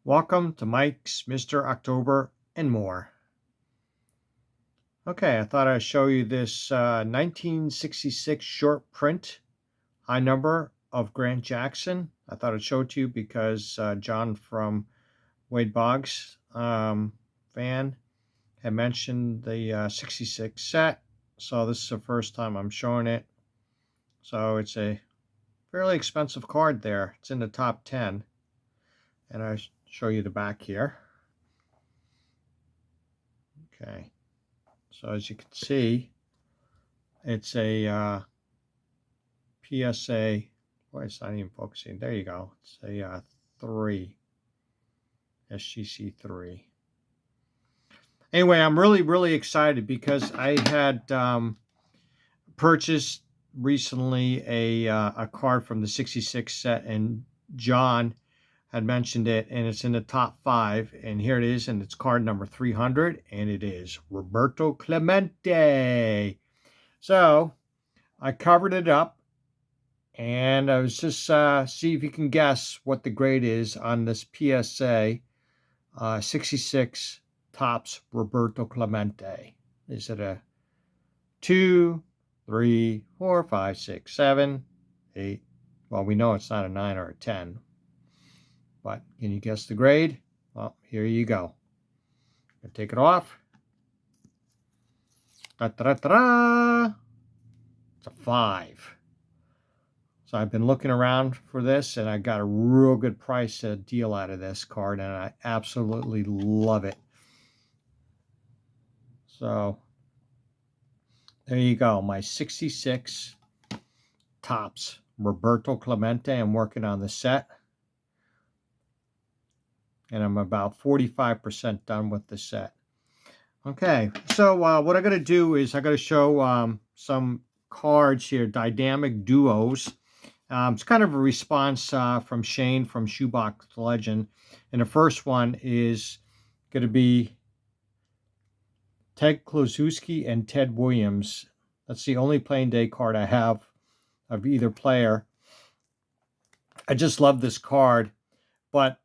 Welcome to Mike's Mr. October and more. Okay, I thought I'd show you this 1966 short print, high number of Grant Jackson. I thought I'd show it to you because John from Wade Boggs fan had mentioned the 66 set. So this is the first time I'm showing it. So it's a fairly expensive card there. It's in the top 10. And I show you the back here. Okay, so as you can see, it's a PSA. Boy, it's not even focusing. There you go. It's a 3, SGC 3. Anyway, I'm really excited because I had purchased recently a card from the 66 set, and John had mentioned it, and it's in the top 5, and here it is, and it's card number 300, and it is Roberto Clemente. So I covered it up, and I was just see if you can guess what the grade is on this PSA 66 Topps Roberto Clemente. Is it a 2, 3, 4, 5, 6, 7, 8? Well, we know it's not a 9 or a 10. But can you guess the grade? Well, here you go. I'll take it off. Ta-da-da-da! It's a 5. So I've been looking around for this, and I got a real good price deal out of this card, and I absolutely love it. So there you go, my 66 Topps Roberto Clemente. I'm working on the set, and I'm about 45% done with the set. Okay, so what I'm going to do is I'm going to show some cards here, dynamic duos. It's kind of a response from Shane from Shoebox Legend. And the first one is going to be Ted Kluszewski and Ted Williams. That's the only playing day card I have of either player. I just love this card, but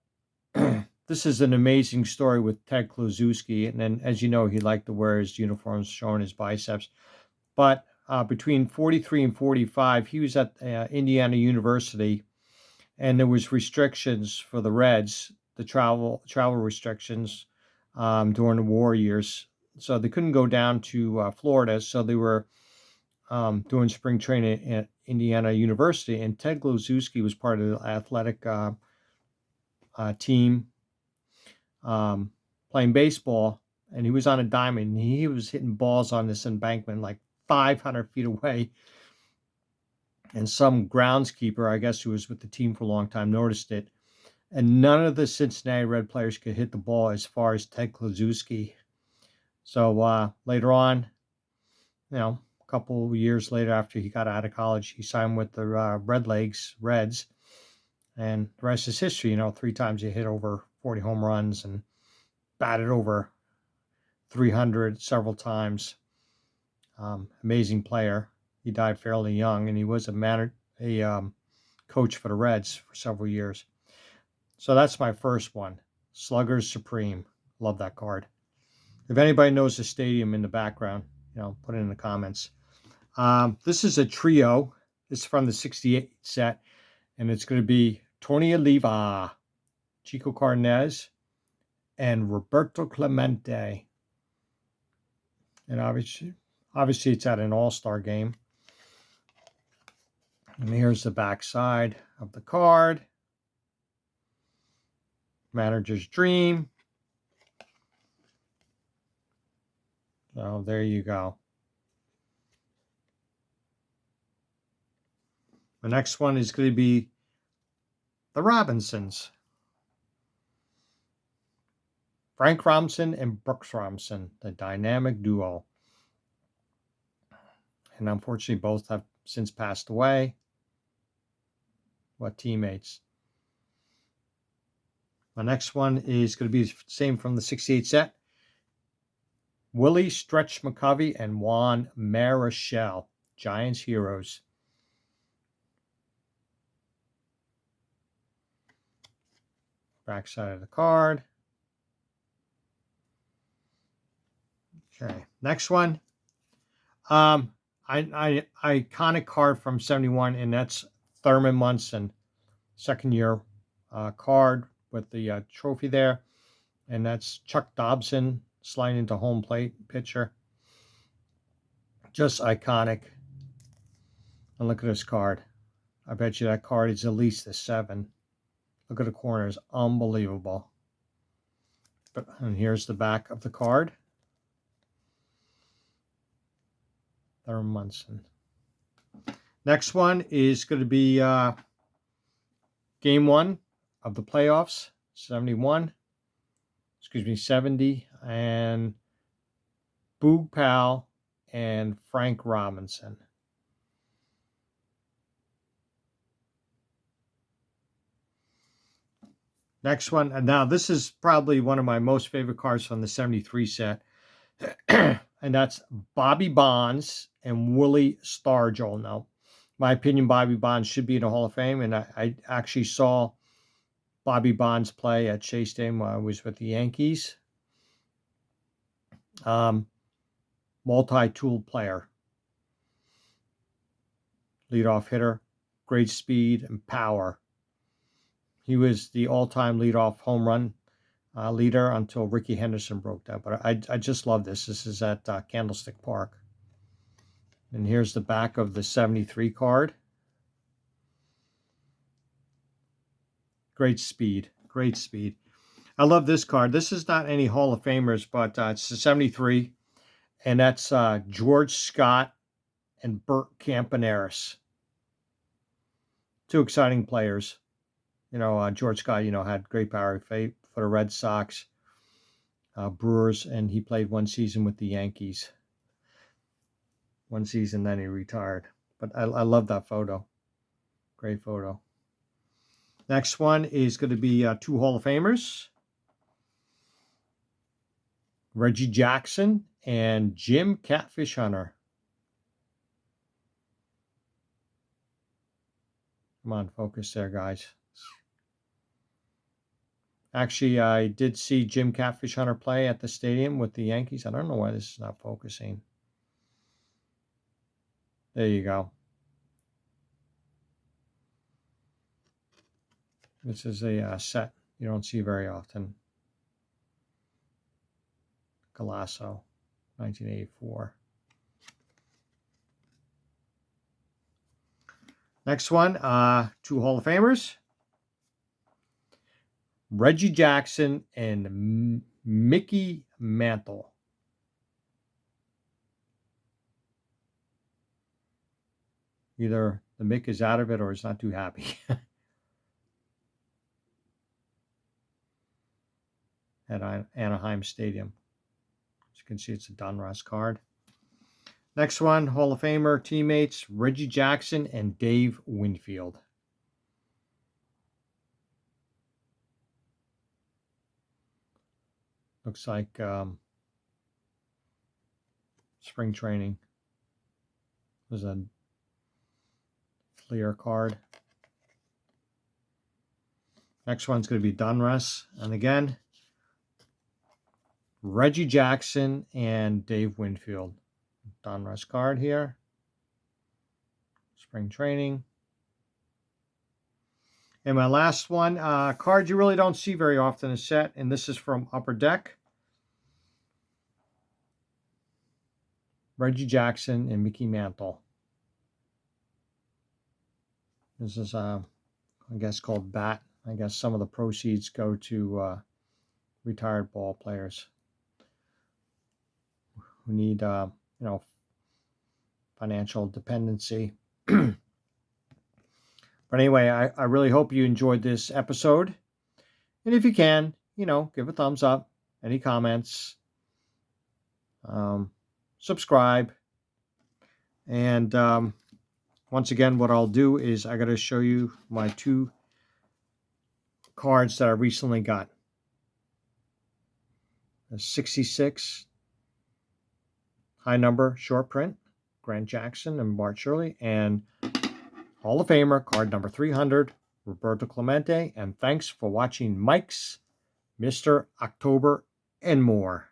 this is an amazing story with Ted Kluszewski. And then, as you know, he liked to wear his uniforms showing his biceps. But between 43 and 45, he was at Indiana University, and there was restrictions for the Reds, the travel restrictions during the war years. So they couldn't go down to Florida, so they were doing spring training at Indiana University. And Ted Kluszewski was part of the athletic team playing baseball, and he was on a diamond. He was hitting balls on this embankment like 500 feet away, and some groundskeeper, I guess, who was with the team for a long time, noticed it, and none of the Cincinnati Red players could hit the ball as far as Ted Kluszewski. So later on, a couple of years later, after he got out of college, he signed with the Reds, and the rest is history. 3 times he hit over 40 home runs and batted over 300 several times. Amazing player. He died fairly young, and he was a coach for the Reds for several years. So that's my first one, Sluggers Supreme. Love that card. If anybody knows the stadium in the background, put it in the comments. This is a trio. It's from the 68 set, and it's going to be Tony Oliva, Chico Cardenas, and Roberto Clemente. And obviously it's at an all-star game. And here's the back side of the card. Manager's dream. So there you go. The next one is going to be the Robinsons. Frank Robinson and Brooks Robinson, the dynamic duo. And unfortunately, both have since passed away. What teammates. My next one is going to be the same from the 68 set. Willie Stretch McCovey and Juan Marichal, Giants heroes. Back side of the card. Okay, next one. Iconic card from 71, and that's Thurman Munson, second year card with the trophy there. And that's Chuck Dobson sliding into home plate pitcher. Just iconic. And look at this card. I bet you that card is at least a 7. Look at the corners. Unbelievable. And here's the back of the card. Thurman Munson. Next one is going to be Game 1 of the playoffs. 70. And Boog, Powell, and Frank Robinson. Next one. And now this is probably one of my most favorite cards from the 73 set. And that's Bobby Bonds and Willie Stargell. Now, my opinion, Bobby Bonds should be in the Hall of Fame. And I actually saw Bobby Bonds play at Shea Stadium while I was with the Yankees. Multi-tool player. Leadoff hitter. Great speed and power. He was the all-time leadoff home run leader until Ricky Henderson broke that. But I just love this. This is at Candlestick Park. And here's the back of the 73 card. Great speed. Great speed. I love this card. This is not any Hall of Famers, but it's the 73. And that's George Scott and Bert Campaneris. Two exciting players. You know, George Scott, had great power for the Red Sox, Brewers, and he played one season with the Yankees. One season, then he retired. But I love that photo. Great photo. Next one is going to be 2 Hall of Famers. Reggie Jackson and Jim Catfish Hunter. Come on, focus there, guys. Actually, I did see Jim Catfish Hunter play at the stadium with the Yankees. I don't know why this is not focusing. There you go. This is a set you don't see very often. Galasso, 1984. Next one, 2 Hall of Famers. Reggie Jackson and Mickey Mantle. Either the Mick is out of it or is not too happy. At Anaheim Stadium. As you can see, it's a Donruss card. Next one, Hall of Famer teammates, Reggie Jackson and Dave Winfield. Looks like spring training. There's a Fleer card. Next one's going to be Donruss. And again, Reggie Jackson and Dave Winfield. Donruss card here. Spring training. And my last one, card you really don't see very often is set, and this is from Upper Deck. Reggie Jackson and Mickey Mantle. This is, I guess, called BAT. I guess some of the proceeds go to retired ball players who need, financial dependency. But anyway, I really hope you enjoyed this episode. And if you can, give a thumbs up. Any comments? Subscribe. And once again, what I'll do is I got to show you my 2 cards that I recently got. A 66 high number short print, Grant Jackson and Bart Shirley, and Hall of Famer card number 300, Roberto Clemente, and thanks for watching Mike's, Mr. October, and more.